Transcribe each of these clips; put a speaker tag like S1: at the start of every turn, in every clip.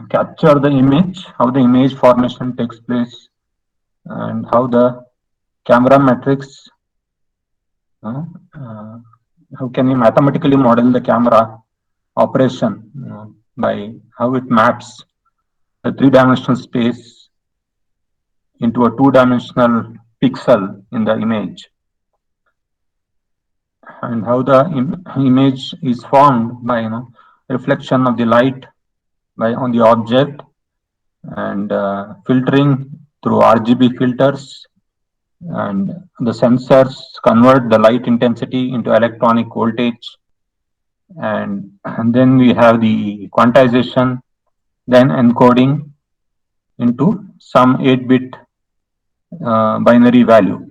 S1: capture the image, how the image formation takes place, and how the camera matrix, uh, uh, how can you mathematically model the camera operation by how it maps the three-dimensional space into a two-dimensional pixel in the image, and how the image is formed by reflection of the light by on the object, and filtering through RGB filters, and the sensors convert the light intensity into electronic voltage, and then we have the quantization, then encoding into some 8-bit binary value.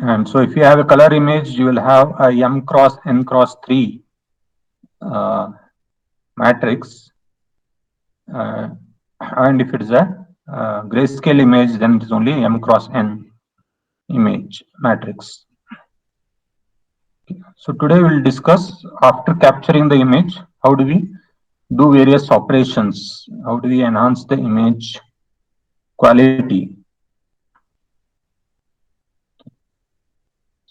S1: And so if you have a color image, you will have a M cross N cross 3 matrix. And if it is a grayscale image, then it is only M cross N image matrix. So today we will discuss, after capturing the image, how do we do various operations? How do we enhance the image quality?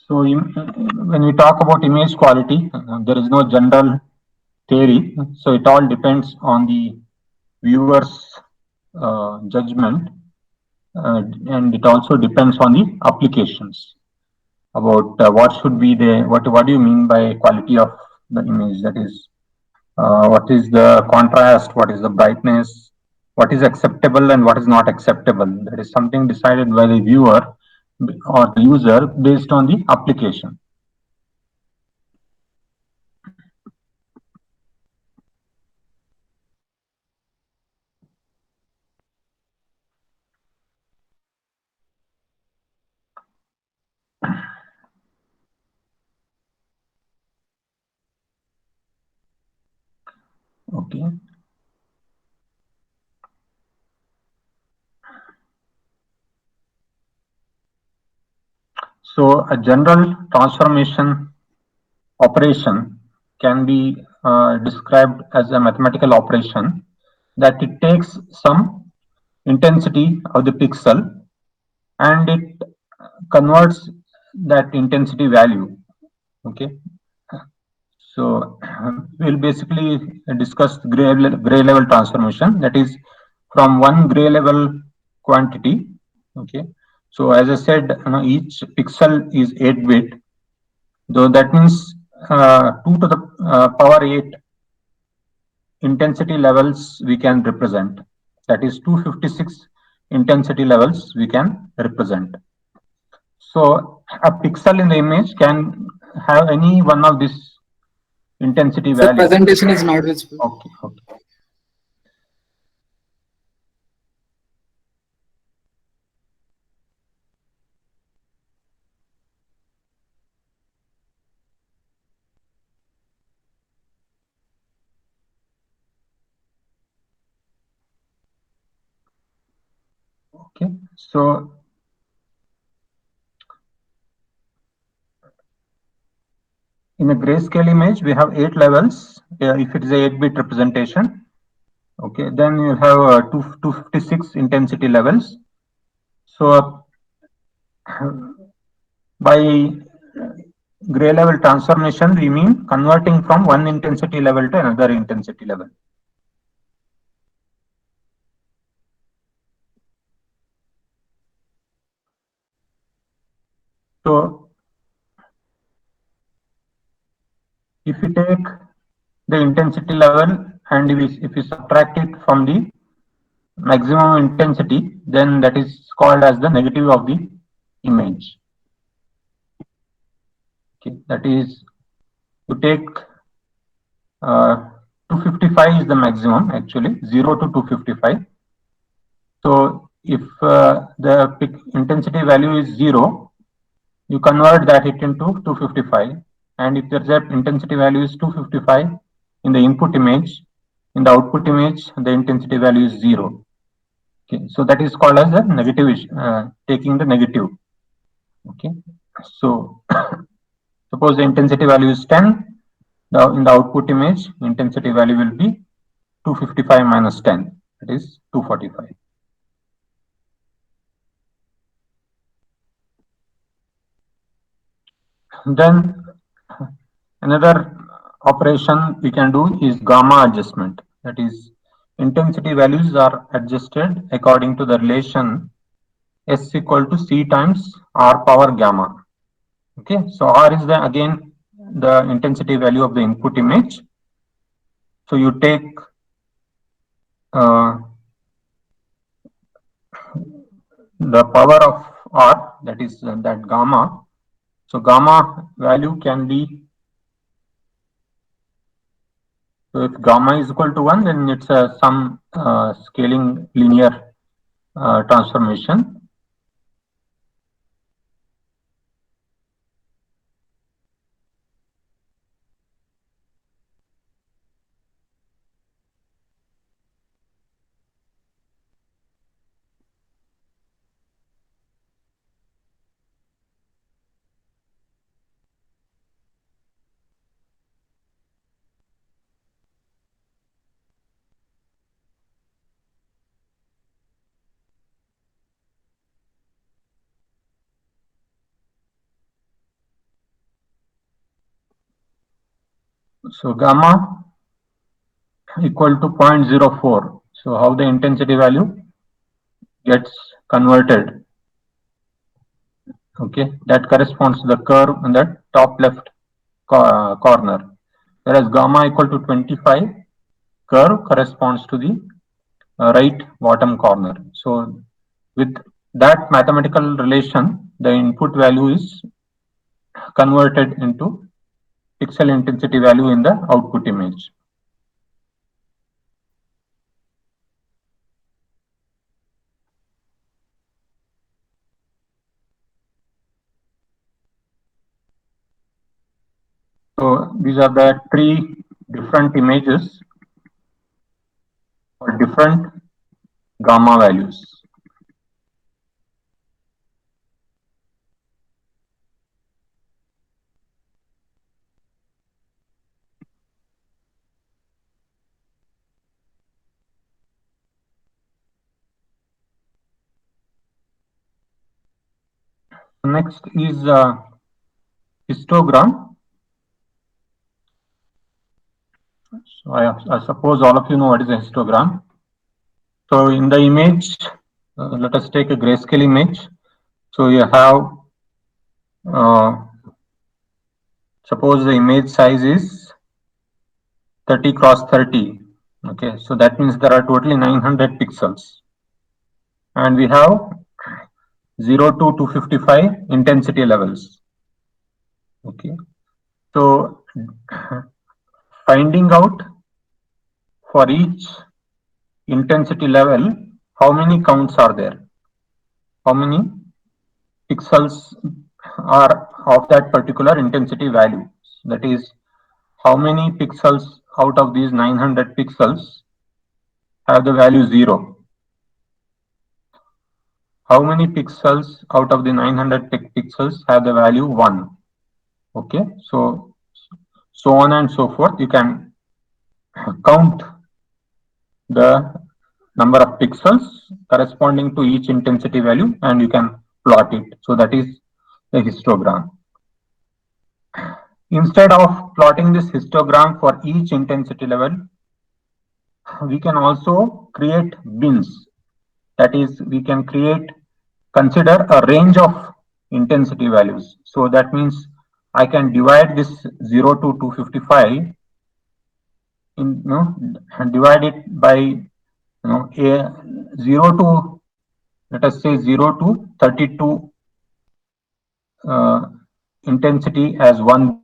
S1: So when we talk about image quality, there is no general theory. So it all depends on the viewer's judgment, and it also depends on the applications about what should be the, what do you mean by quality of the image? That is, what is the contrast, what is the brightness, what is acceptable and what is not acceptable. That is something decided by the viewer or the user based on the application. Okay. So a general transformation operation can be described as a mathematical operation that it takes some intensity of the pixel and it converts that intensity value. Okay. So we'll basically discuss gray level transformation, that is from one gray level quantity. Okay. So as I said, each pixel is 8-bit, though that means 2 to the power 8 intensity levels we can represent. That is 256 intensity levels we can represent. So a pixel in the image can have any one of these intensity
S2: The
S1: values.
S2: presentation is not visible.
S1: Okay, okay. Okay, so in a grayscale image, we have 8 levels. If it is a 8-bit representation, okay, then you have 256 intensity levels. So by gray level transformation, we mean converting from one intensity level to another intensity level. So if you take the intensity level and if you subtract it from the maximum intensity, then that is called as the negative of the image. Okay, that is, you take 255 is the maximum, actually 0 to 255. So if the intensity value is 0, you convert that it into 255, and if the intensity value is 255 in the input image, in the output image the intensity value is 0. Okay, so that is called as the negative, taking the negative. Okay, so suppose the intensity value is 10, in the output image, intensity value will be 255 minus 10, that is 245. Then another operation we can do is gamma adjustment. That is, intensity values are adjusted according to the relation S equal to C times R power gamma. Okay, so R is the again the intensity value of the input image. So you take the power of R, that is that gamma. So gamma value can be, so if gamma is equal to 1, then it's some scaling linear transformation. So gamma equal to 0.04. So how the intensity value gets converted? Okay, that corresponds to the curve in the top left corner. Whereas gamma equal to 25 curve corresponds to the right bottom corner. So with that mathematical relation, the input value is converted into pixel intensity value in the output image. So these are the three different images for different gamma values. Next is histogram. So I suppose all of you know what is a histogram. So in the image, let us take a grayscale image. So you have, suppose the image size is 30 cross 30. Okay, so that means there are totally 900 pixels. And we have 0 to 255 intensity levels. Okay, so finding out for each intensity level, how many counts are there? How many pixels are of that particular intensity value? That is, how many pixels out of these 900 pixels have the value 0? How many pixels out of the 900 pixels have the value 1? Okay, so on and so forth. You can count the number of pixels corresponding to each intensity value and you can plot it. So that is the histogram. Instead of plotting this histogram for each intensity level, we can also create bins. That is, we can consider a range of intensity values. So that means I can divide this 0 to 255 and divide it by a 0 to, let us say 0 to 32 intensity as one,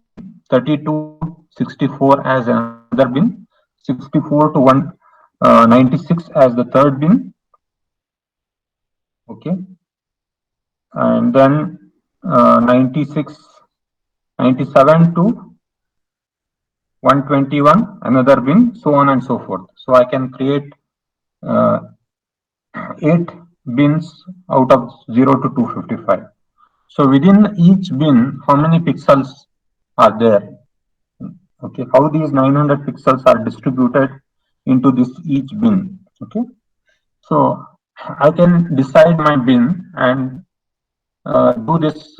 S1: 32 64 as another bin, 64 to 196 as the third bin. Okay, and then 96 97 to 121 another bin, so on and so forth. So I can create 8 bins out of 0 to 255. So within each bin, how many pixels are there? Okay, how these 900 pixels are distributed into this each bin. Okay, so I can decide my bin and do this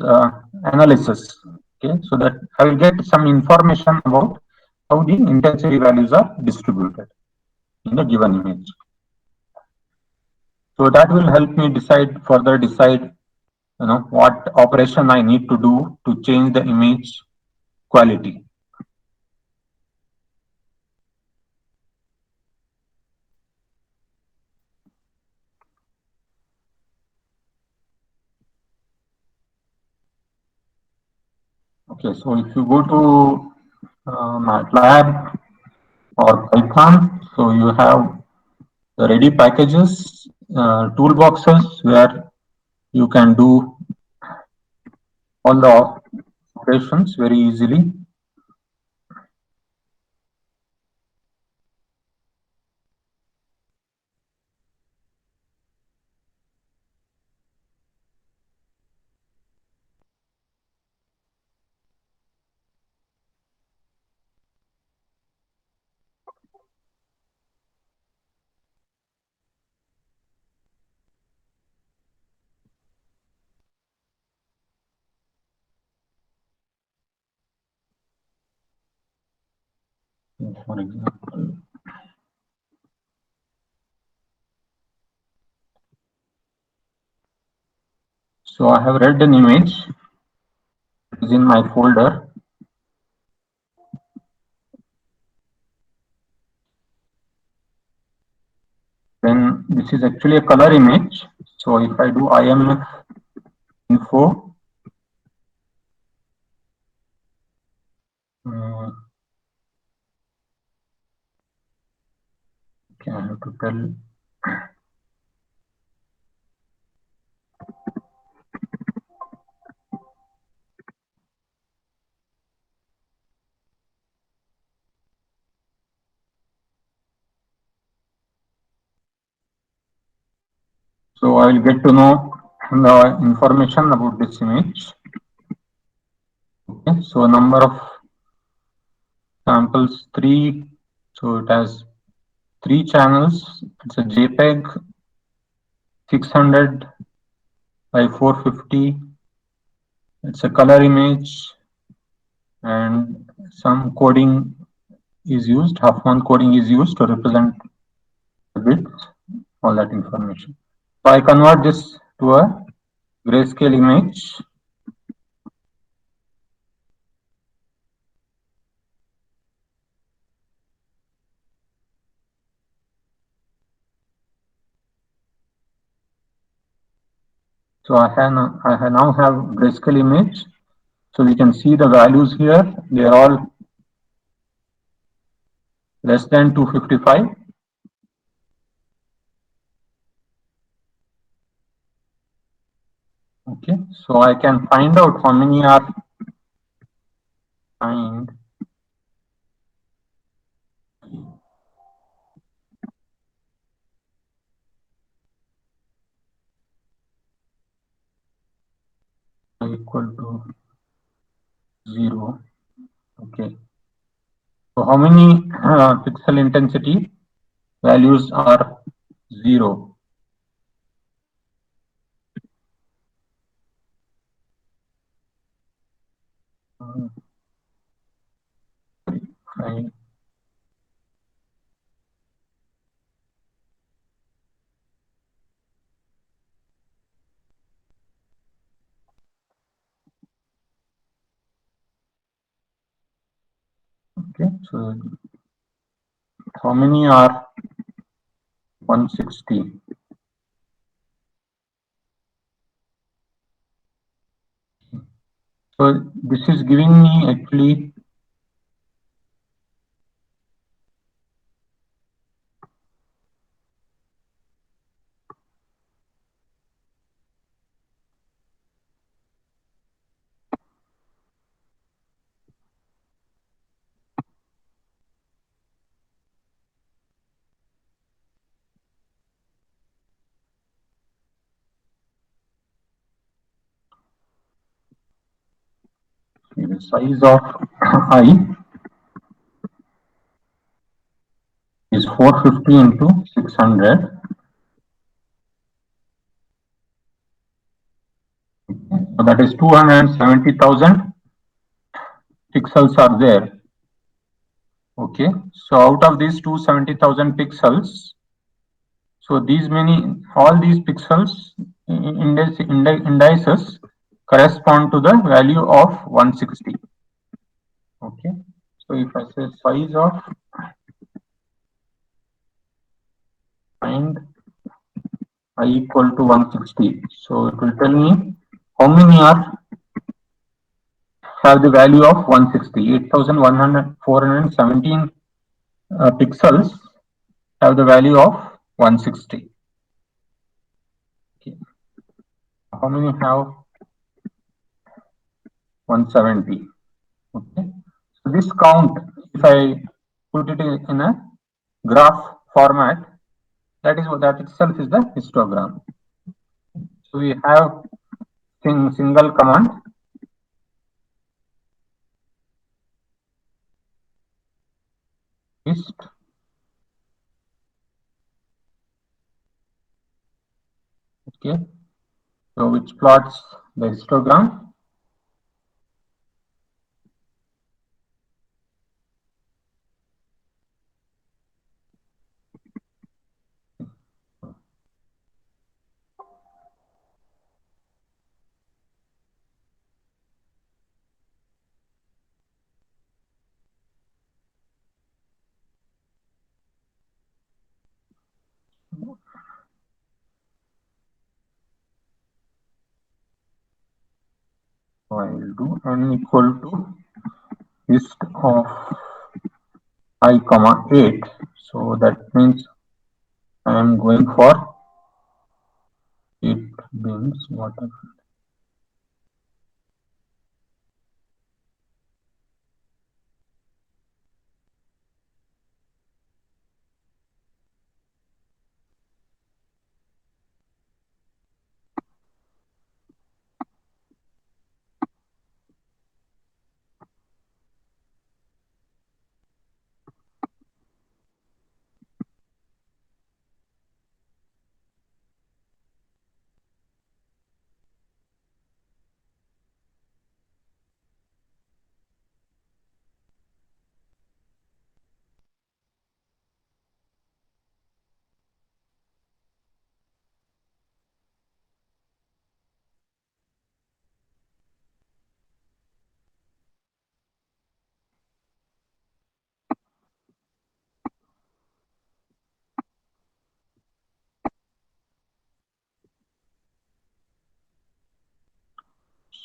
S1: analysis. Okay, so that I will get some information about how the intensity values are distributed in the given image. So that will help me further decide, what operation I need to do to change the image quality. Okay, so if you go to MATLAB or Python, so you have the ready packages, toolboxes where you can do all the operations very easily. For example, so I have read an image. It is in my folder. Then this is actually a color image. So if I do IMF info, okay, I have to tell. So I will get to know the information about this image. Okay, so number of samples 3. So it has 3 channels. It's a JPEG 600 by 450. It's a color image, and some coding is used. Huffman coding is used to represent the bits, all that information. So I convert this to a grayscale image. So I now have grayscale image. So we can see the values here. They are all less than 255. Okay, so I can find out how many are find equal to 0. Okay, so how many pixel intensity values are 0? Fine. Okay, so how many are 160? So this is giving me actually the size of I. is 450 into 600. So that is 270,000 pixels are there. Okay, so out of these 270,000 pixels, so all these pixels indices correspond to the value of 160. Okay, so if I say size of find I equal to 160, so it will tell me how many are have the value of 160. 8,417 pixels have the value of 160. Okay. How many have 170? Okay. So this count, if I put it in a graph format, that itself is the histogram. So we have single command hist. Okay. So which plots the histogram. So I will do n equal to hist of I comma 8. So that means I am going for 8 bins water.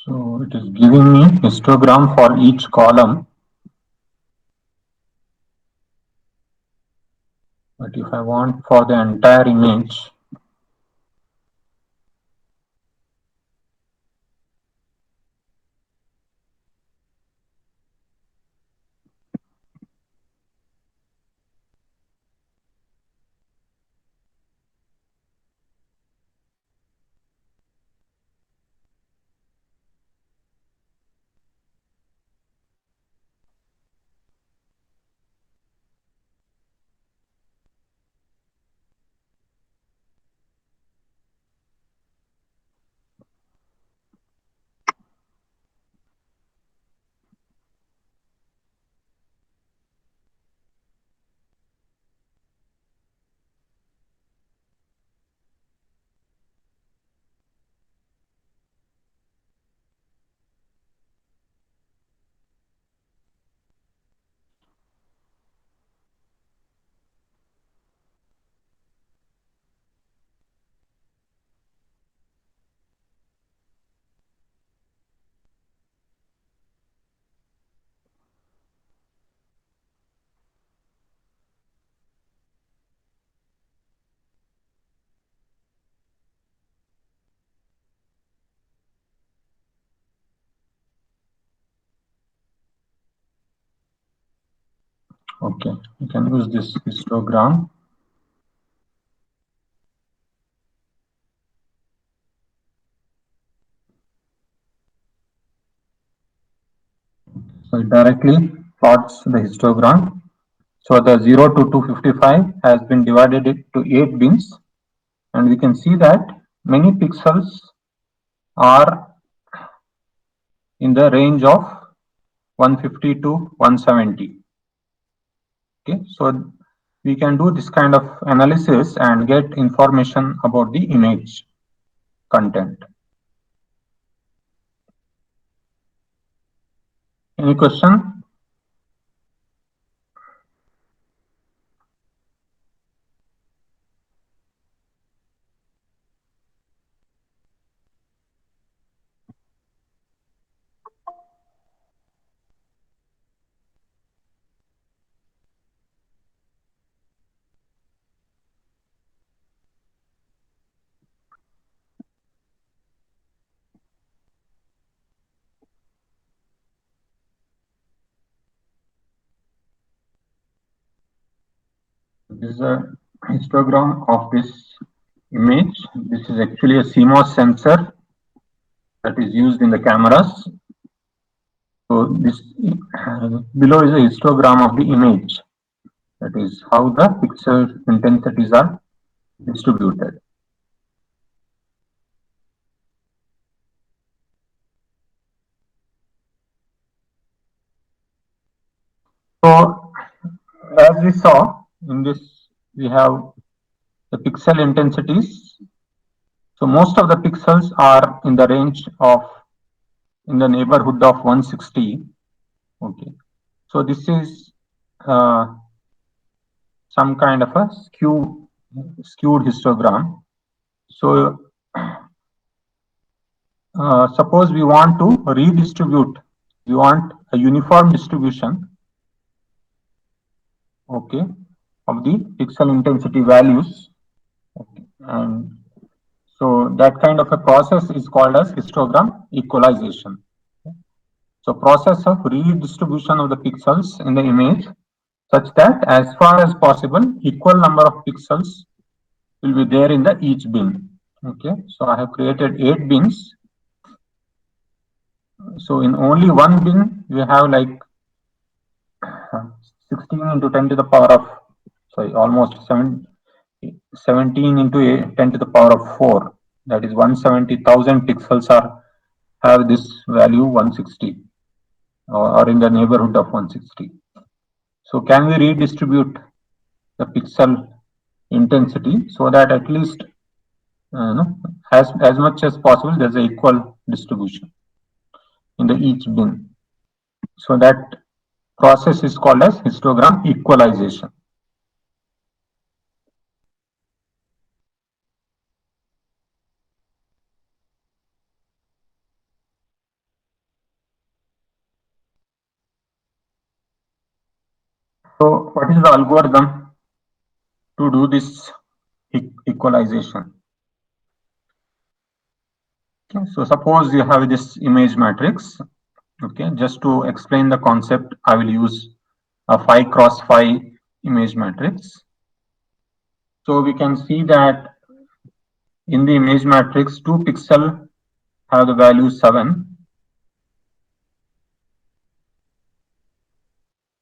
S1: So it is giving me histogram for each column. But if I want for the entire image, okay, you can use this histogram. So it directly plots the histogram. So the 0 to 255 has been divided into 8 bins, and we can see that many pixels are in the range of 150 to 170. Okay, so we can do this kind of analysis and get information about the image content. Any question? This is a histogram of this image. This is actually a CMOS sensor that is used in the cameras. So this below is a histogram of the image. That is how the pixel intensities are distributed. So as we saw in this, we have the pixel intensities. So most of the pixels are in the range of, in the neighborhood of 160. Okay. So this is some kind of a skewed histogram. So suppose we want to redistribute, we want a uniform distribution, okay, of the pixel intensity values. Okay. And so that kind of a process is called as histogram equalization. So process of redistribution of the pixels in the image such that as far as possible equal number of pixels will be there in the each bin. Okay, so I have created 8 bins. So in only one bin we have like 16 into 10 to the power of, sorry, almost 17 into 10 to the power of 4. That is 170,000 pixels are have this value 160 or in the neighborhood of 160. So can we redistribute the pixel intensity so that at least as much as possible there's an equal distribution in the each bin. So that process is called as histogram equalization. So what is the algorithm to do this equalization? Okay, so suppose you have this image matrix. Okay, just to explain the concept, I will use a 5 cross 5 image matrix. So we can see that in the image matrix, 2 pixel have the value 7.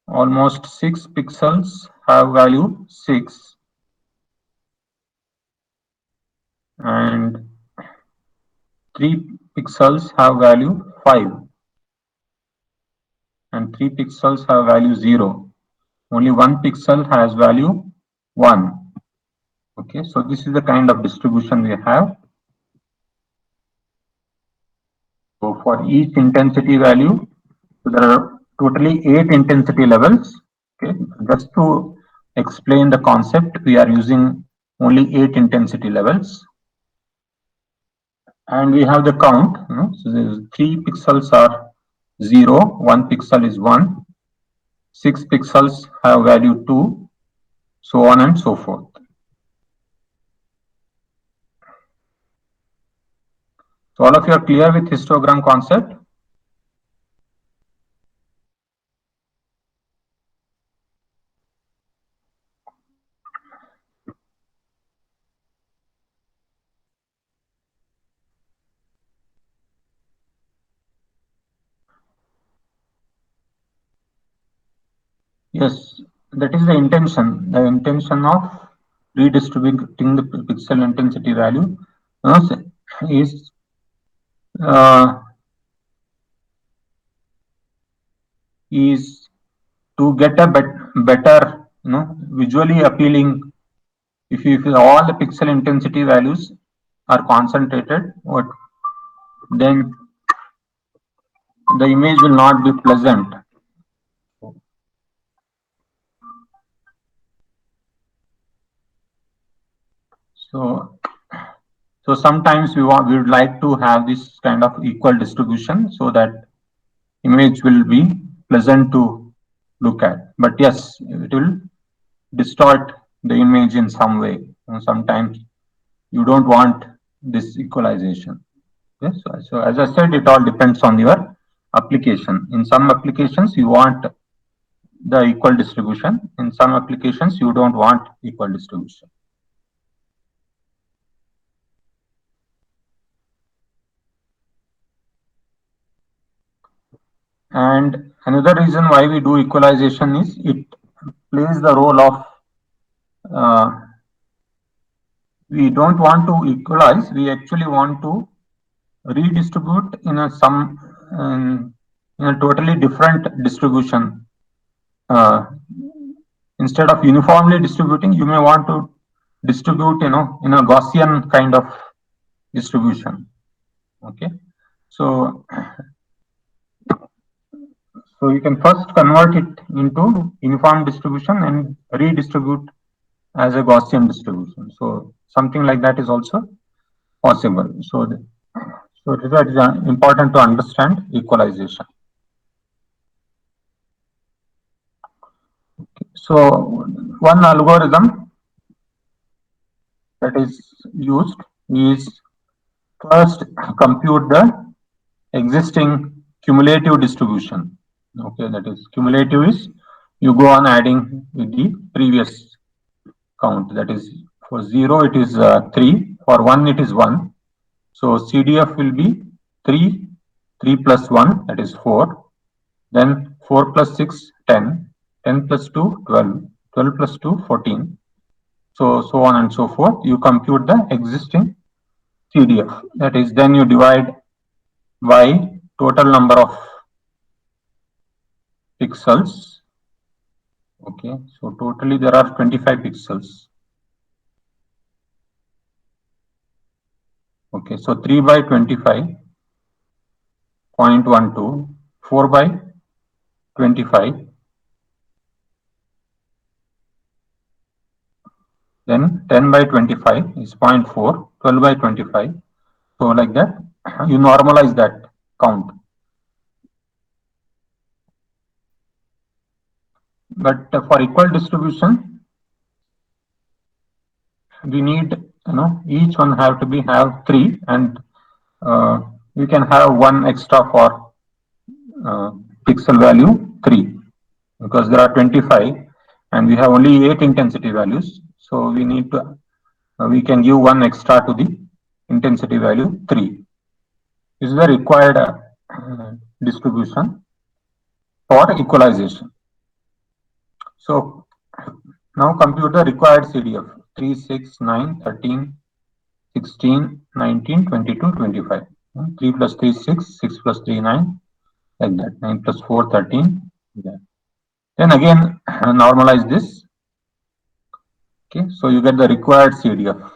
S1: Almost 6 pixels have value 6. And 3 pixels have value 5. And 3 pixels have value 0. Only 1 pixel has value 1. Okay, so this is the kind of distribution we have. So for each intensity value, so there are totally 8 intensity levels. Okay, just to explain the concept, we are using only 8 intensity levels. And we have the count. So 3 pixels are 0, 1 pixel is 1, 6 pixels have value 2, so on and so forth. So all of you are clear with histogram concept? Yes. that is the intention. The intention of redistributing the pixel intensity value is is to get a better, visually appealing. If all the pixel intensity values are concentrated, then the image will not be pleasant. So sometimes we would like to have this kind of equal distribution so that image will be pleasant to look at. But yes, it will distort the image in some way. Sometimes you don't want this equalization. Yes. So as I said, it all depends on your application. In some applications, you want the equal distribution. In some applications, you don't want equal distribution. And another reason why we do equalization is it plays the role of we don't want to equalize, we actually want to redistribute in a totally different distribution. Instead of uniformly distributing, you may want to distribute, in a Gaussian kind of distribution. Okay, so you can first convert it into uniform distribution and redistribute as a Gaussian distribution. So something like that is also possible. So it is important to understand equalization. So one algorithm that is used is first compute the existing cumulative distribution. Okay, that is cumulative is you go on adding with the previous count. That is for 0 it is 3, for 1 it is 1. So CDF will be 3, 3 plus 1, that is 4. Then 4 plus 6, 10, 10 plus 2, 12, 12 plus 2, 14. So on and so forth. You compute the existing CDF. That is, then you divide by total number of pixels. Okay, so totally there are 25 pixels. Okay, so 3 by 25.12, 4 by 25, then 10 by 25 is 0.4, 12 by 25. So like that, you normalize that count. But for equal distribution, we need, each one have 3, and we can have one extra for pixel value 3, because there are 25 and we have only 8 intensity values. So we need to, we can give one extra to the intensity value 3. This is the required distribution for equalization. So now compute the required CDF 3, 6, 9, 13, 16, 19, 22, 25. 3 plus 3, 6, 6 plus 3, 9, like that. 9 plus 4, 13. Yeah. Then again, normalize this. Okay, so you get the required CDF.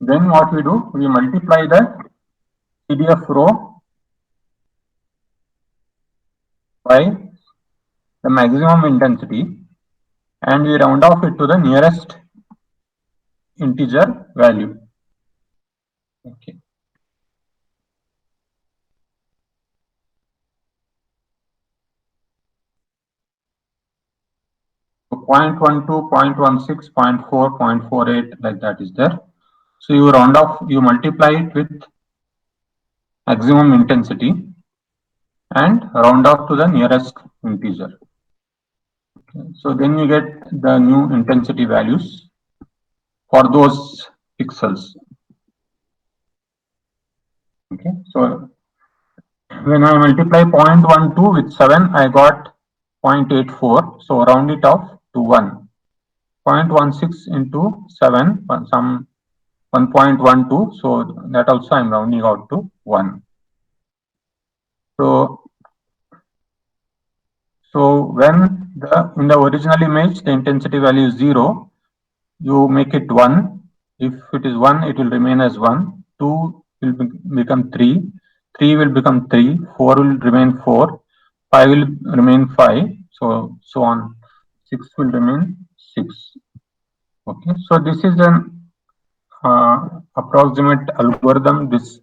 S1: Then what we do, we multiply the CDF row by the maximum intensity and we round off it to the nearest integer value. Okay. So 0.12, 0.16, 0.4, 0.48, like that is there. So you round off, you multiply it with maximum intensity and round off to the nearest integer. Okay. So then you get the new intensity values for those pixels. Okay, so when I multiply 0.12 with 7, I got 0.84. So round it off to 1. 0.16 into 7, some 1.12. So that also I'm rounding out to 1. So when in the original image the intensity value is 0, you make it 1. If it is 1, it will remain as 1. 2 will become 3. 3 will become 3. 4 will remain 4. 5 will remain 5. So on. 6 will remain 6. Okay. So this is an approximate algorithm. This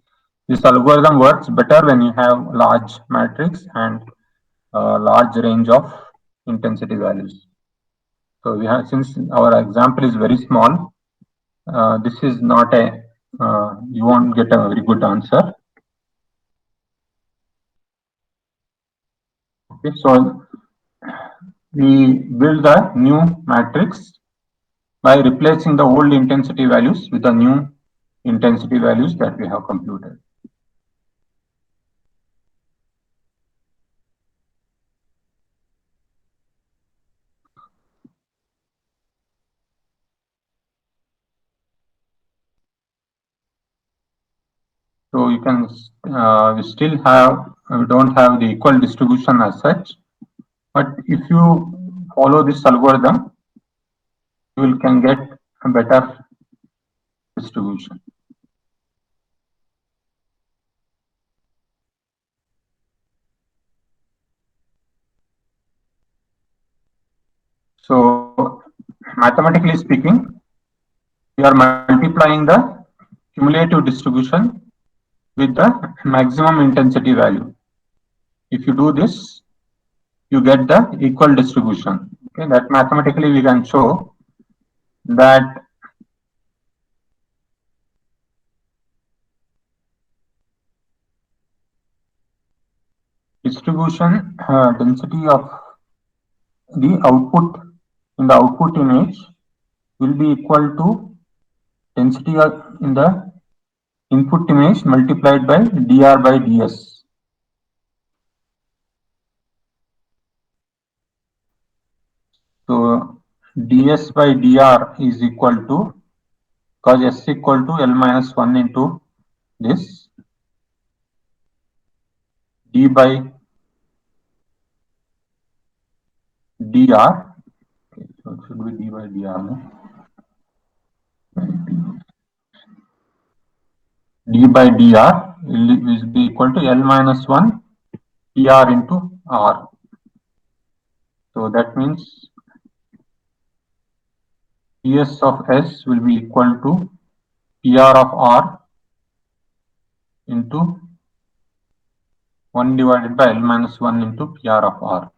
S1: algorithm works better when you have large matrix and large range of intensity values. So we have, since our example is very small, this is not a, you won't get a very good answer. Okay, so we build a new matrix by replacing the old intensity values with the new intensity values that we have computed. So you can, we still have, we don't have the equal distribution as such, but if you follow this algorithm, you can get a better distribution. So mathematically speaking, we are multiplying the cumulative distribution with the maximum intensity value. If you do this, you get the equal distribution. Okay, that mathematically we can show that distribution density of the output in the output image will be equal to density in the input image multiplied by dr by ds. So ds by dr is equal to, because s equal to L minus 1 into this, d by dr, okay, so it should be d by dr, no? D by dr will be equal to L minus 1 dr into r. So that means ds of s will be equal to pr of r into 1 divided by L minus 1 into pr of r.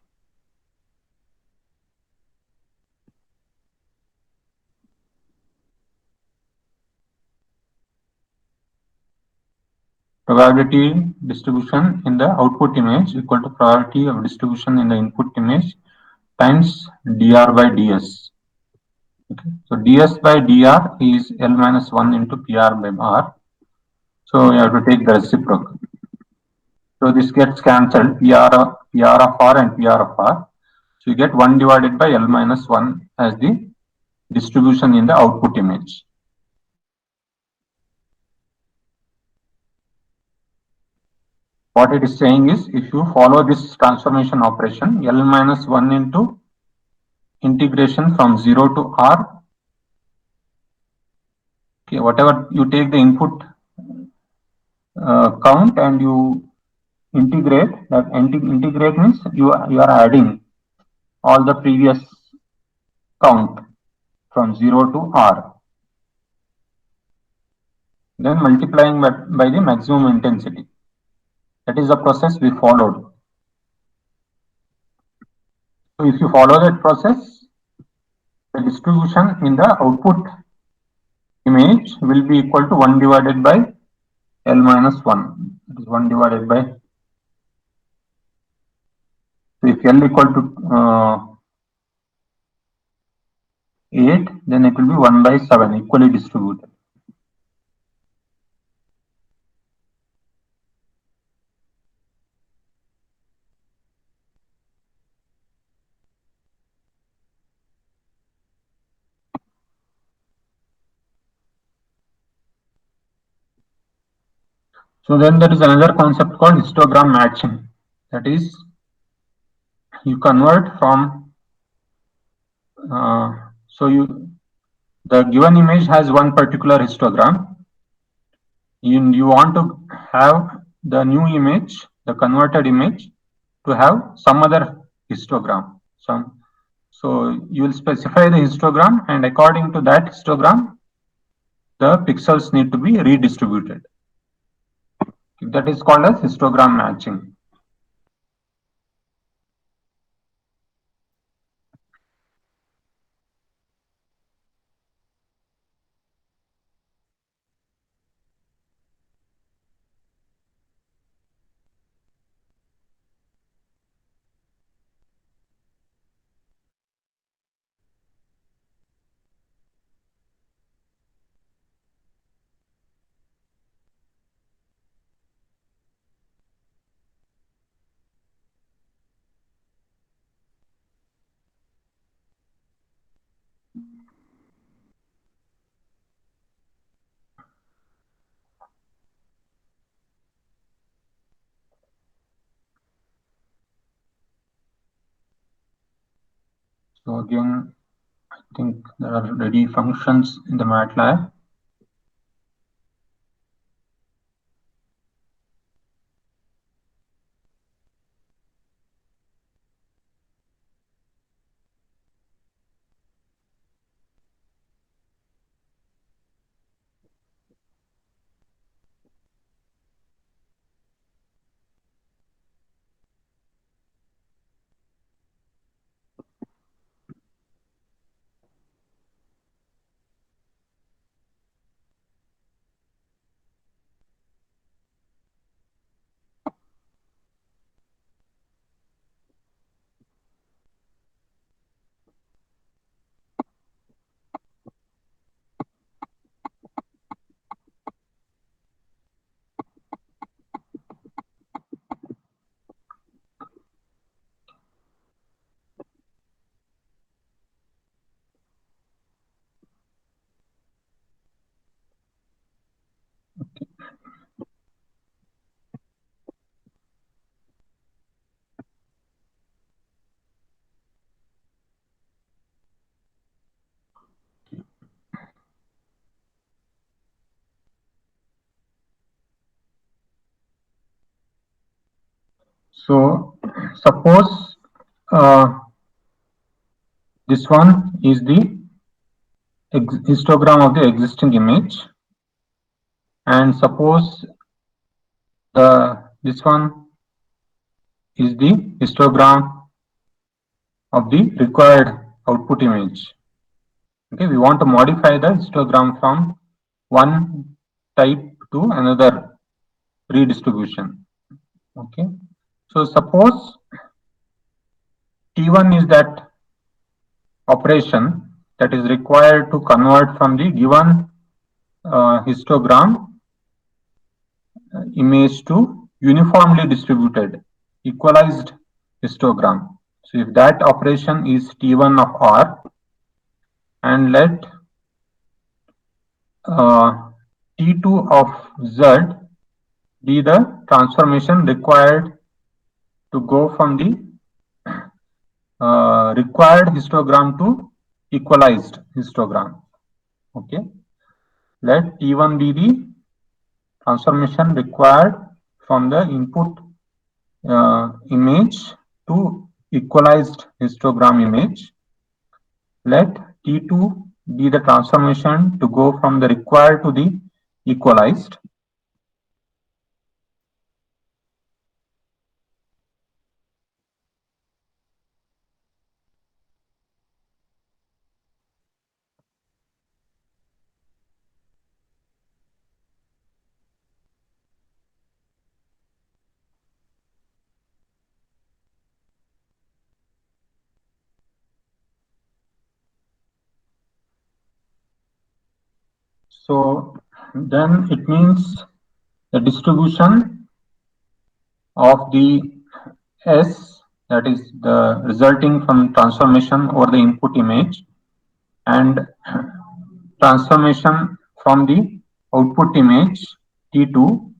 S1: Probability distribution in the output image equal to probability of distribution in the input image times dr by ds. Okay. So ds by dr is L minus 1 into pr by r. So you have to take the reciprocal. So this gets cancelled, pr of r and pr of r. So you get 1 divided by L minus 1 as the distribution in the output image. What it is saying is, if you follow this transformation operation, L minus 1 into integration from 0 to r, okay, whatever you take the input count and you integrate, that integrate means you are adding all the previous count from 0 to r, then multiplying by the maximum intensity. That is the process we followed. So if you follow that process, the distribution in the output image will be equal to 1 divided by L minus 1. It is 1 divided by, so if L equal to 8, then it will be 1 by 7, equally distributed. So then there is another concept called histogram matching. That is, you convert from so the given image has one particular histogram. You want to have the new image, the converted image, to have some other histogram. So you will specify the histogram, and according to that histogram, the pixels need to be redistributed. That is called as histogram matching. So again, I think there are ready functions in the MATLAB. So suppose this one is the histogram of the existing image, and suppose this one is the histogram of the required output image. Okay, we want to modify the histogram from one type to another redistribution. Okay, so suppose T1 is that operation that is required to convert from the given histogram image to uniformly distributed equalized histogram. So if that operation is T1 of R, and let T2 of Z be the transformation required to go from the required histogram to equalized histogram. Okay, let T1 be the transformation required from the input image to equalized histogram image. Let T2 be the transformation to go from the required to the equalized. So then it means the distribution of the S, that is the resulting from transformation over the input image, and transformation from the output image T2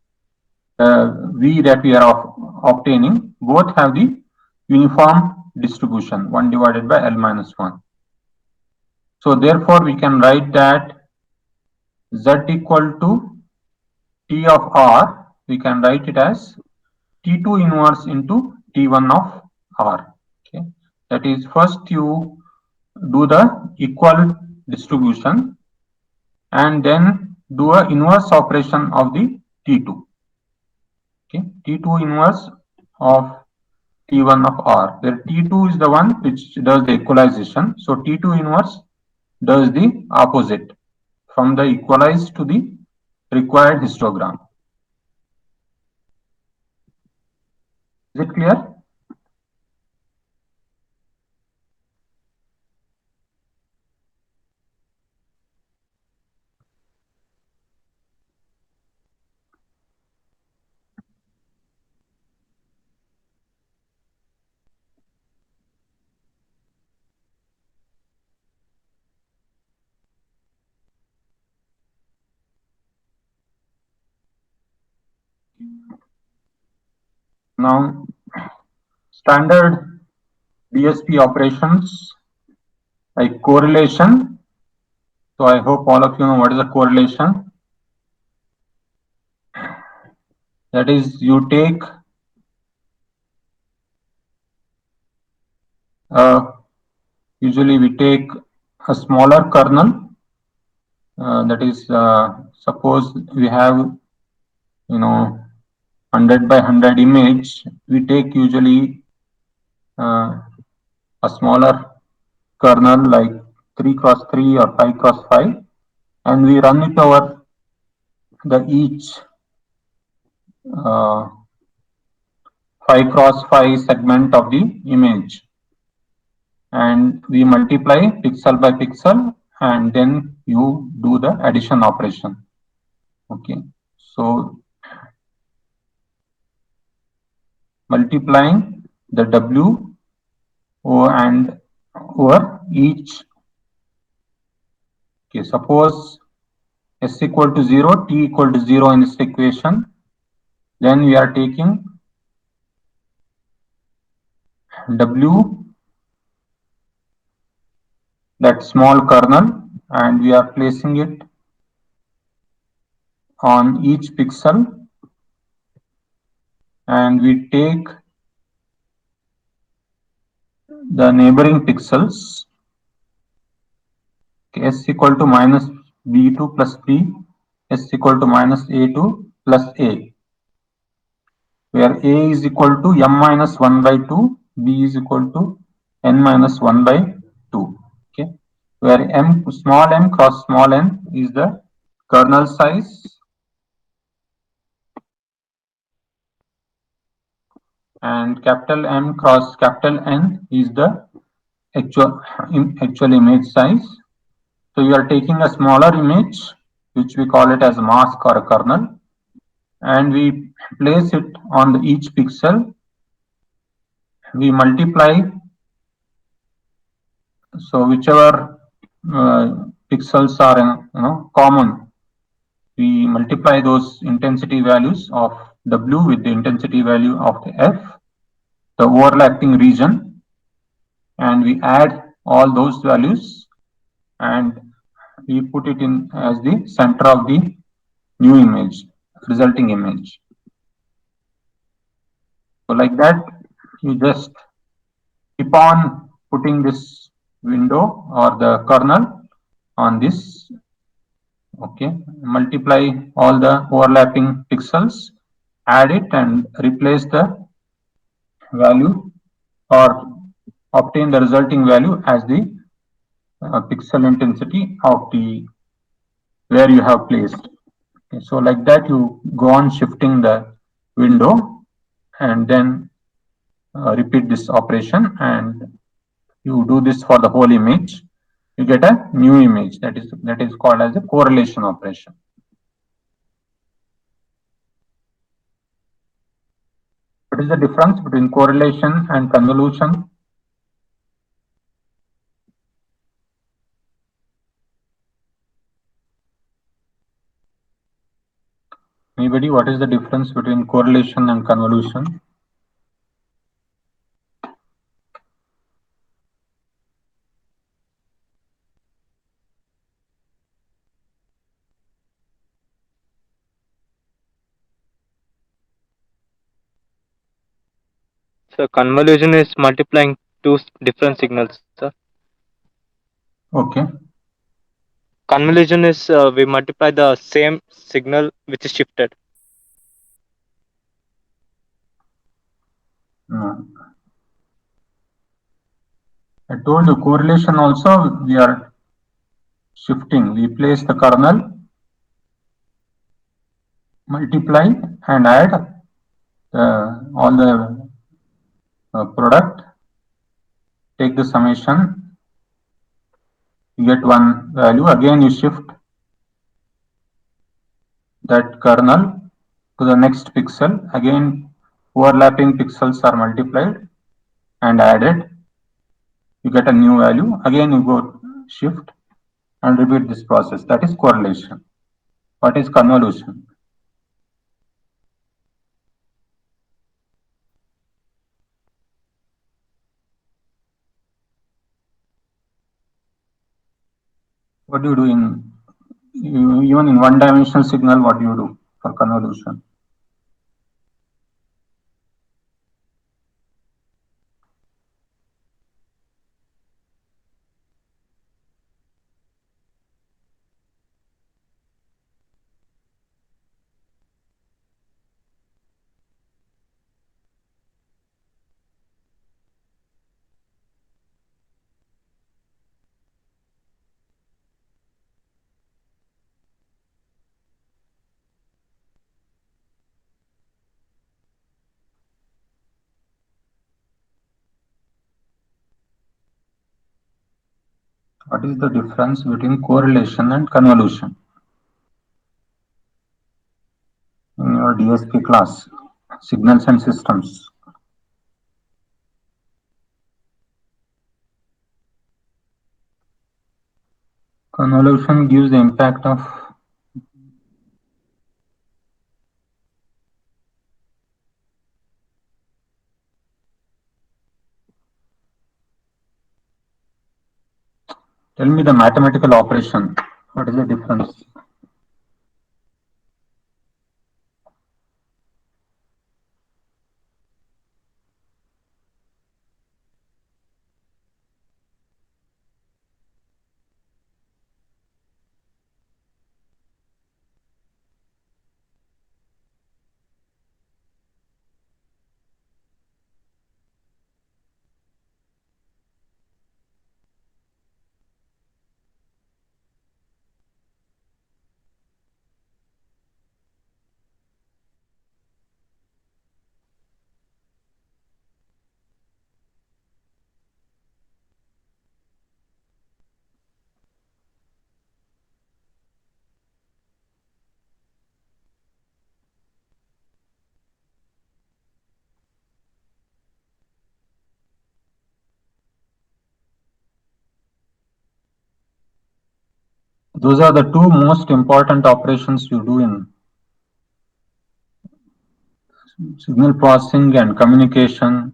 S1: V that we are obtaining both have the uniform distribution 1 divided by L minus 1. So therefore we can write that Z equal to T of R, we can write it as T2 inverse into T1 of R. Okay, that is, first you do the equal distribution and then do a inverse operation of the T2. Okay, T2 inverse of T1 of R, where T2 is the one which does the equalization. So T2 inverse does the opposite from the equalized to the required histogram. Is it clear? Now, standard DSP operations like correlation. So I hope all of you know what is a correlation. That is, you take usually we take a smaller kernel. That is, suppose we have 100 by 100 image. We take usually a smaller kernel like 3 cross 3 or 5 cross 5, and we run it over the each 5 cross 5 segment of the image, and we multiply pixel by pixel, and then you do the addition operation. Okay, so multiplying the W and over each. Okay, suppose S equal to 0, T equal to 0 in this equation, then we are taking W, that small kernel, and we are placing it on each pixel, and we take the neighboring pixels. Okay, S equal to minus B2 plus B, S equal to minus A2 plus A, where A is equal to M minus 1 by 2, B is equal to N minus 1 by 2. Okay, where M, small m cross small n is the kernel size, and capital M cross capital N is the actual image size. So you are taking a smaller image, which we call it as a mask or a kernel, and we place it on each pixel. We multiply, so whichever pixels are common, we multiply those intensity values of W with the intensity value of the F, the overlapping region, and we add all those values and we put it in as the center of the new image, resulting image. So like that, you just keep on putting this window or the kernel on this. Okay, multiply all the overlapping pixels, add it and replace the value or obtain the resulting value as the pixel intensity of the where you have placed. Okay, so like that you go on shifting the window and then repeat this operation, and you do this for the whole image, you get a new image that is called as a correlation operation. What is the difference between correlation and convolution? anybody what is the difference between correlation and convolution?
S2: So convolution is multiplying two different signals, sir.
S1: Okay.
S2: Convolution is we multiply the same signal which is shifted.
S1: No. I told you correlation also we are shifting. We place the kernel, multiply and add all the product, take the summation, you get one value. Again you shift that kernel to the next pixel. Again overlapping pixels are multiplied and added. You get a new value. Again you go shift and repeat this process. That is correlation. What is convolution? What do you do in even in one dimensional signal? What do you do for convolution? What is the difference between correlation and convolution in your DSP class, signals and systems? Convolution gives the impact of tell me the mathematical operation. What is the difference? Those are the two most important operations you do in signal processing and communication.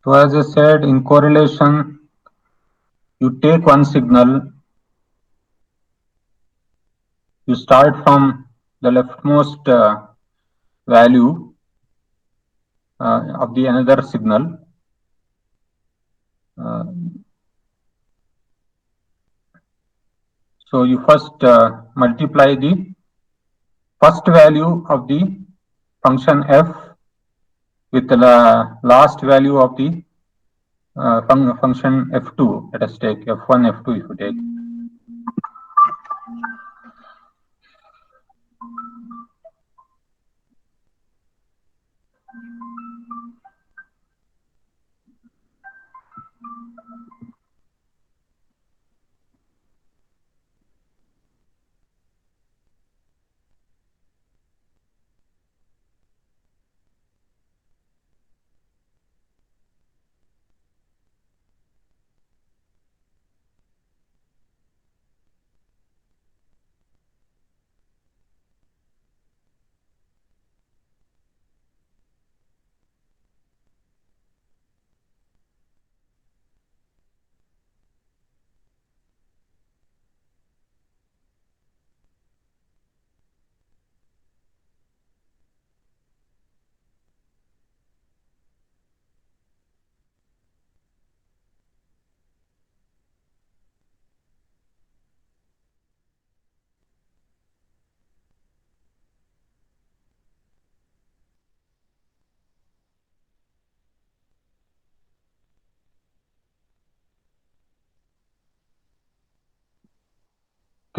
S1: So as I said, in correlation, you take one signal, you start from the leftmost value of the another signal. Uh, so you first multiply the first value of the function f with the last value of the function f2. Let us take f1, f2 if you take.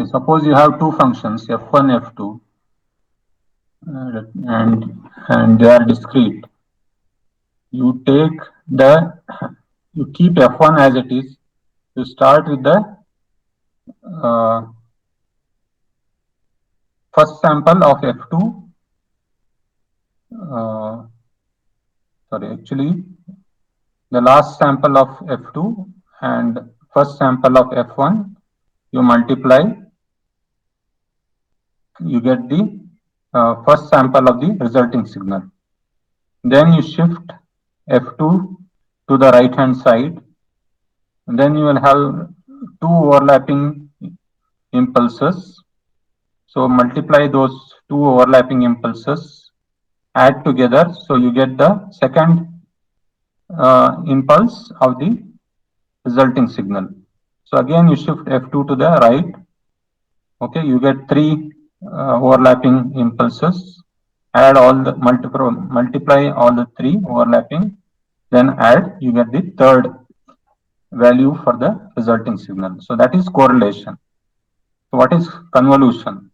S1: suppose you have two functions f1, f2, and they are discrete. You take you keep f1 as it is. You start with the first sample of f2. Sorry, actually, the last sample of f2 and first sample of f1. You multiply. You get the first sample of the resulting signal. Then you shift f2 to the right hand side. And then you will have two overlapping impulses. So multiply those two overlapping impulses, add together, so you get the second impulse of the resulting signal. So again you shift f2 to the right. Okay, you get three overlapping impulses. Add all the multiply all the three overlapping, then add, you get the third value for the resulting signal. So that is correlation. So what is convolution?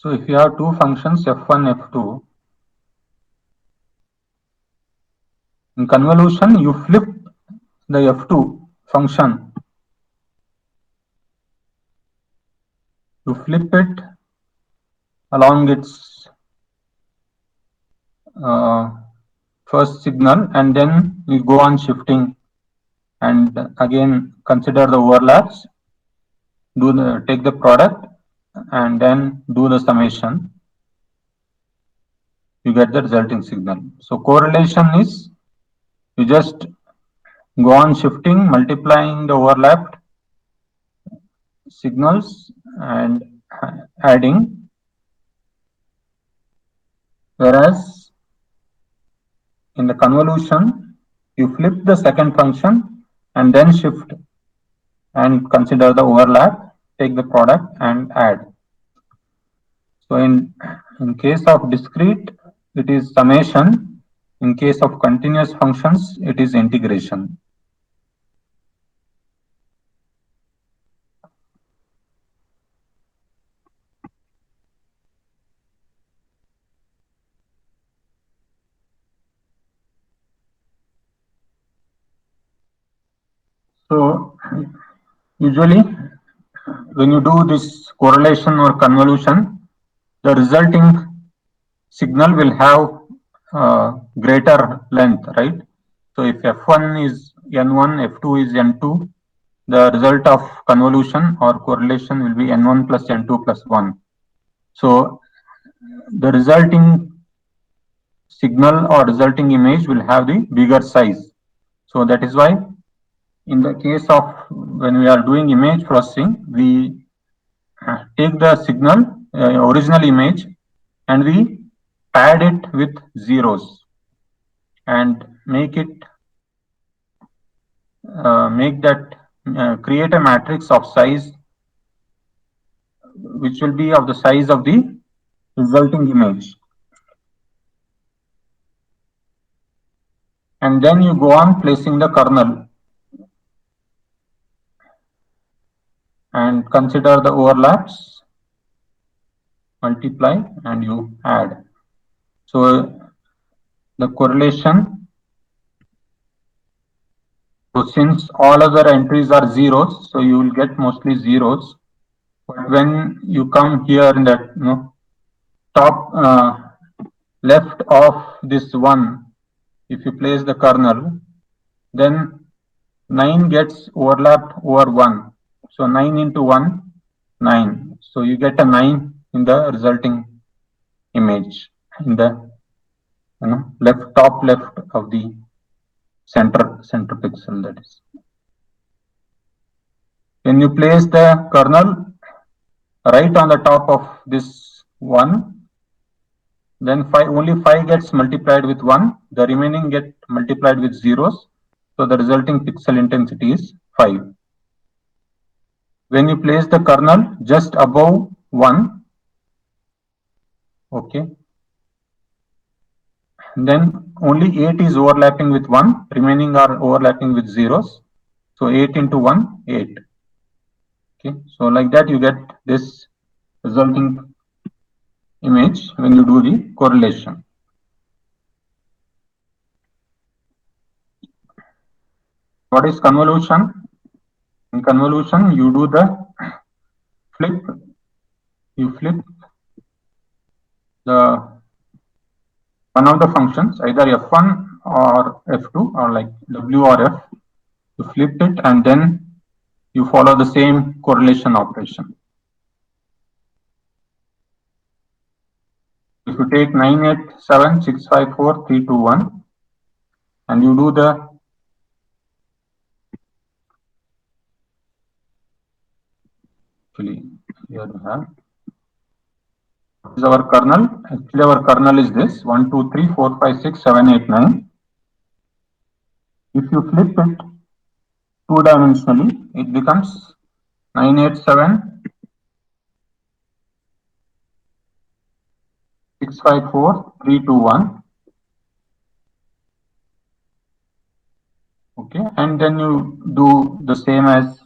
S1: So if you have two functions f1, f2, in convolution you flip the f2 function. You flip it along its first signal, and then you go on shifting, and again consider the overlaps, take the product, and then do the summation. You get the resulting signal. So correlation is you just go on shifting, multiplying the overlapped signals and adding, whereas in the convolution you flip the second function and then shift and consider the overlap, take the product and add. So in case of discrete, it is summation. In case of continuous functions, it is integration. So usually when you do this correlation or convolution, the resulting signal will have greater length, right? So if f1 is n1, f2 is n2, the result of convolution or correlation will be n1 plus n2 plus 1. So the resulting signal or resulting image will have the bigger size. So that is why in the case of when we are doing image processing, we take the signal, original image, and we pad it with zeros and make create a matrix of size which will be of the size of the resulting image. And then you go on placing the kernel and consider the overlaps, multiply, and you add. So the correlation, so since all other entries are zeros, so you will get mostly zeros. But when you come here in that top left of this one, if you place the kernel, then 9 gets overlapped over 1. So 9 into 1, 9. So you get a 9 in the resulting image in the top left of the center pixel, that is. When you place the kernel right on the top of this 1, then only 5 gets multiplied with 1, the remaining get multiplied with zeros, so the resulting pixel intensity is 5. When you place the kernel just above 1, okay, then only 8 is overlapping with 1, remaining are overlapping with zeros, so 8 into 1, 8. Okay, so like that you get this resulting image when you do the correlation. What is convolution? In convolution, you do the flip. You flip the one of the functions, either f1 or f2 or like w or f. You flip it and then you follow the same correlation operation. If you take 987654321 and you do the actually here we have is our kernel. Actually, our kernel is this 1, 2, 3, 4, 5, 6, 7, 8, 9. If you flip it two-dimensionally, it becomes 987 654 321. Okay, and then you do the same as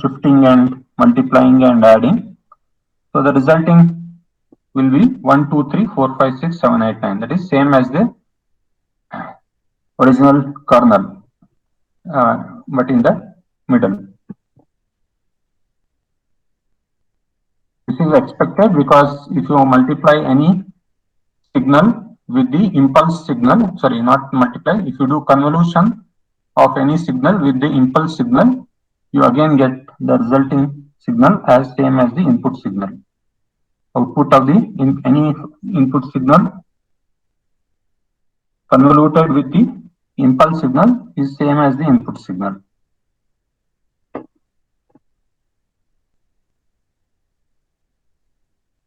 S1: shifting and multiplying and adding. So the resulting will be 1, 2, 3, 4, 5, 6, 7, 8, 9. That is same as the original kernel, but in the middle. This is expected because if you multiply any signal with the impulse signal, sorry, not multiply, if you do convolution of any signal with the impulse signal, you again get the resulting signal as same as the input signal. Output of the any input signal convoluted with the impulse signal is same as the input signal.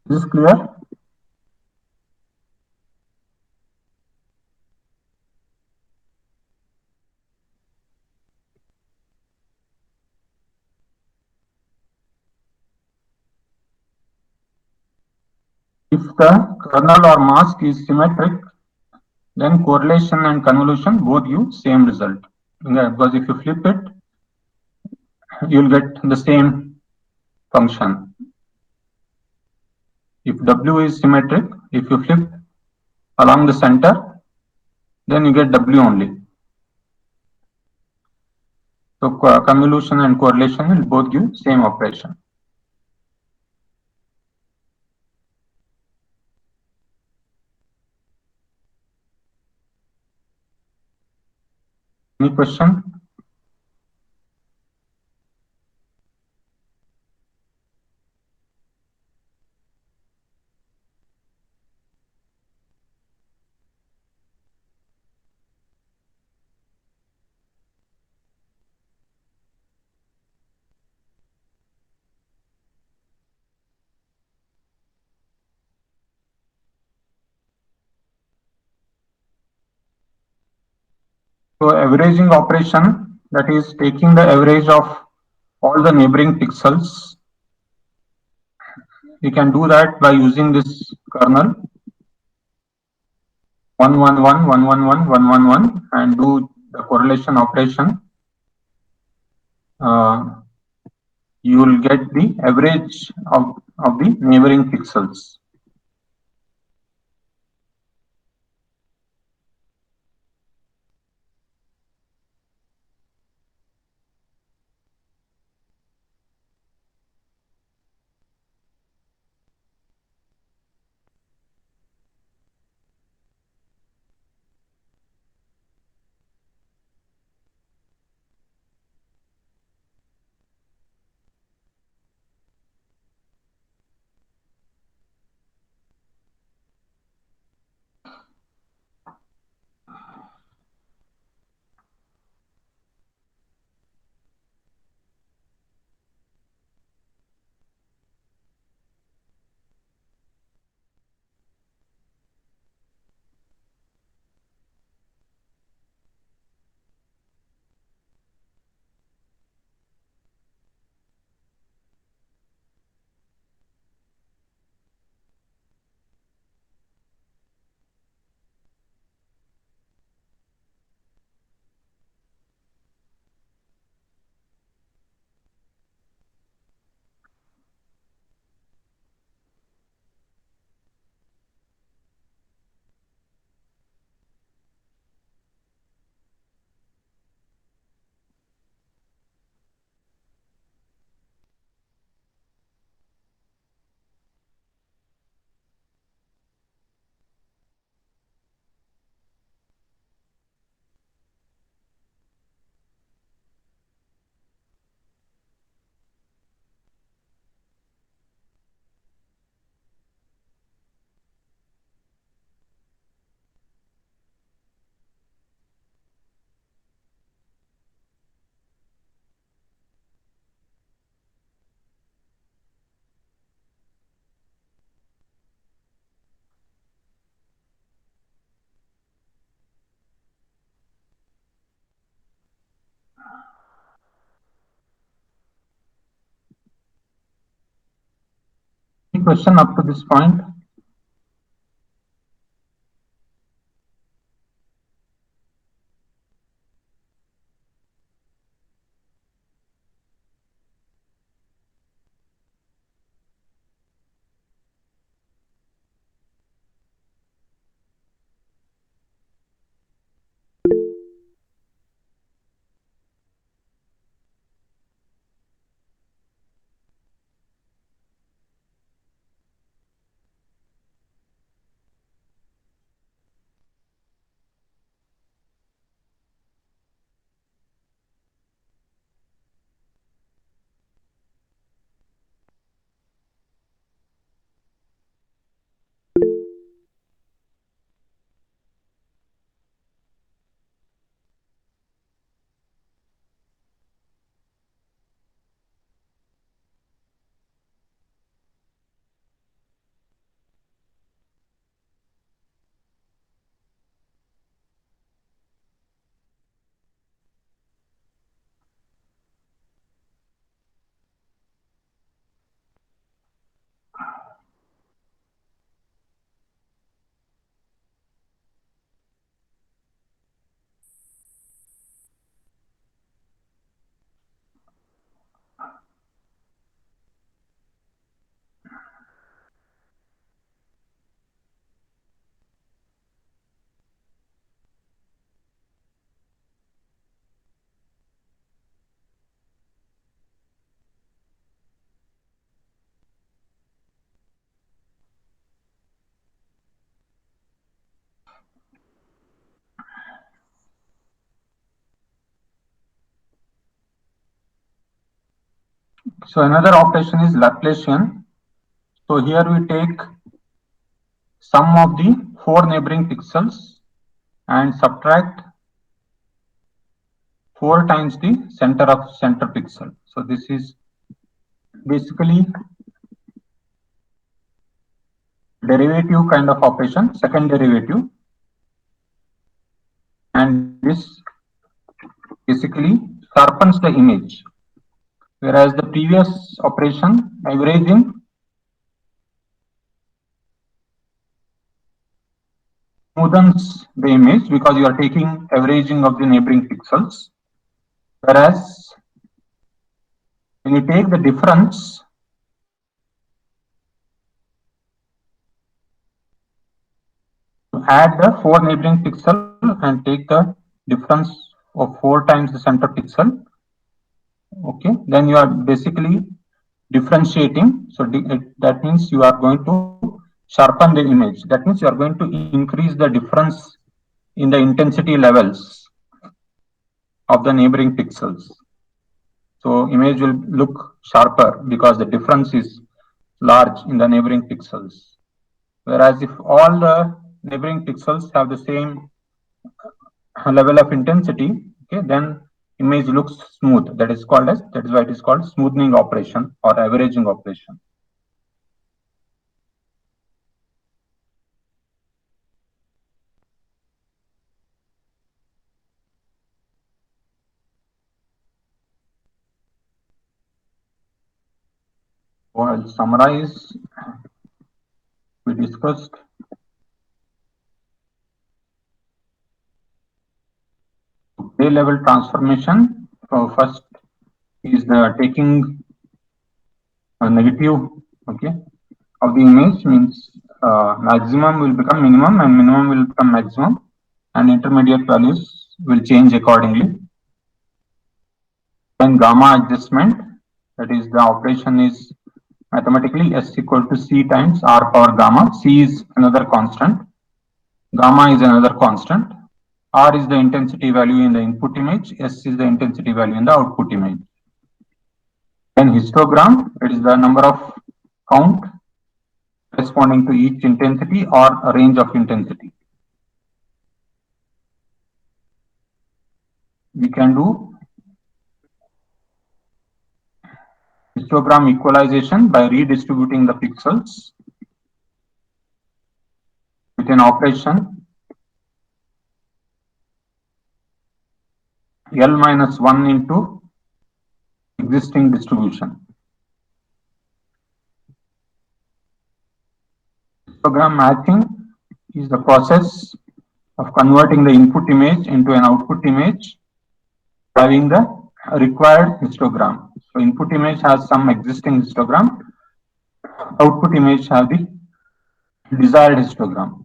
S1: Is this clear? If the kernel or mask is symmetric, then correlation and convolution both give same result. Because if you flip it, you'll get the same function. If W is symmetric, if you flip along the center, then you get W only. So convolution and correlation will both give same operation. Any question? So averaging operation, that is taking the average of all the neighboring pixels. We can do that by using this kernel 111, 111, 111 and do the correlation operation. You will get the average of the neighboring pixels. question up to this point? So another operation is Laplacian. So here we take sum of the four neighboring pixels and subtract 4 times the center of center pixel. So this is basically derivative kind of operation, second derivative, and this basically sharpens the image. Whereas the previous operation, averaging, smoothens the image because you are taking averaging of the neighboring pixels. Whereas when you take the difference, you add the four neighboring pixel and take the difference of 4 times the center pixel. Okay, then you are basically differentiating. So that means you are going to sharpen the image. That means you are going to increase the difference in the intensity levels of the neighboring pixels. So image will look sharper because the difference is large in the neighboring pixels. Whereas if all the neighboring pixels have the same level of intensity, okay, then image looks smooth. That is why it is called smoothing operation or averaging operation. So I'll summarize. We discussed Gray level transformation. So first is the taking a negative, okay, of the image, means maximum will become minimum and minimum will become maximum, and intermediate values will change accordingly. Then gamma adjustment, that is the operation is mathematically S equal to C times R power gamma. C is another constant, gamma is another constant, R is the intensity value in the input image, S is the intensity value in the output image. Then histogram, it is the number of count corresponding to each intensity or a range of intensity. We can do histogram equalization by redistributing the pixels with an operation L minus 1 into existing distribution. Histogram matching is the process of converting the input image into an output image having the required histogram. So input image has some existing histogram, output image have the desired histogram.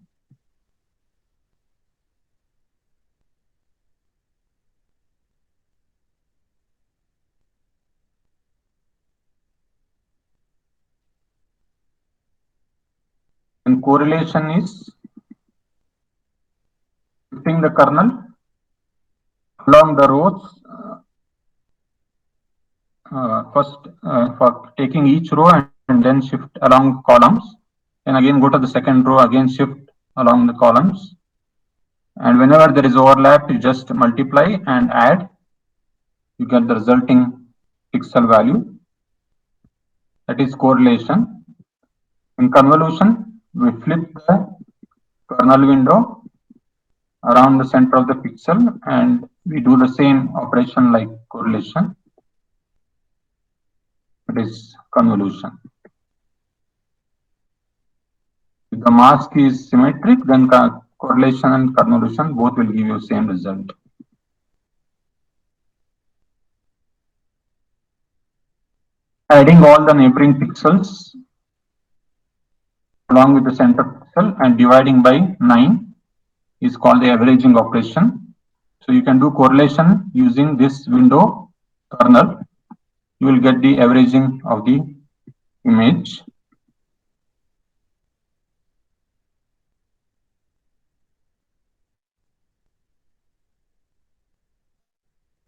S1: And correlation is shifting the kernel along the rows. First, for taking each row and then shift along columns, and again go to the second row, again shift along the columns. And whenever there is overlap, you just multiply and add, you get the resulting pixel value. That is correlation. In convolution, we flip the kernel window around the center of the pixel and we do the same operation like correlation. It is convolution. If the mask is symmetric, then correlation and convolution both will give you same result. Adding all the neighboring pixels along with the center pixel and dividing by 9 is called the averaging operation. So you can do correlation using this window kernel. You will get the averaging of the image.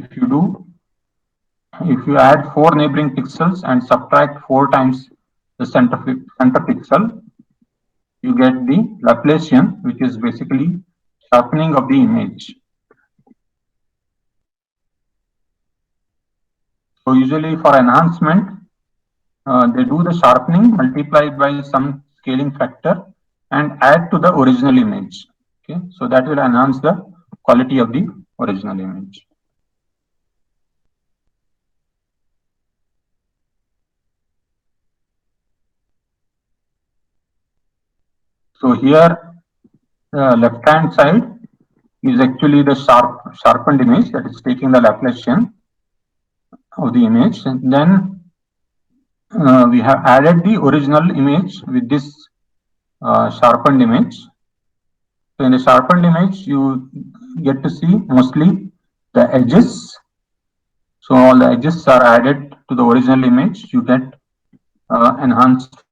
S1: If you add 4 neighboring pixels and subtract 4 times the center pixel, you get the Laplacian, which is basically sharpening of the image. So usually for enhancement, they do the sharpening multiplied by some scaling factor and add to the original image. Okay, so that will enhance the quality of the original image. So here, left hand side is actually the sharpened image that is taking the Laplacian of the image, and then we have added the original image with this sharpened image. So in the sharpened image, you get to see mostly the edges. So all the edges are added to the original image. You get enhanced.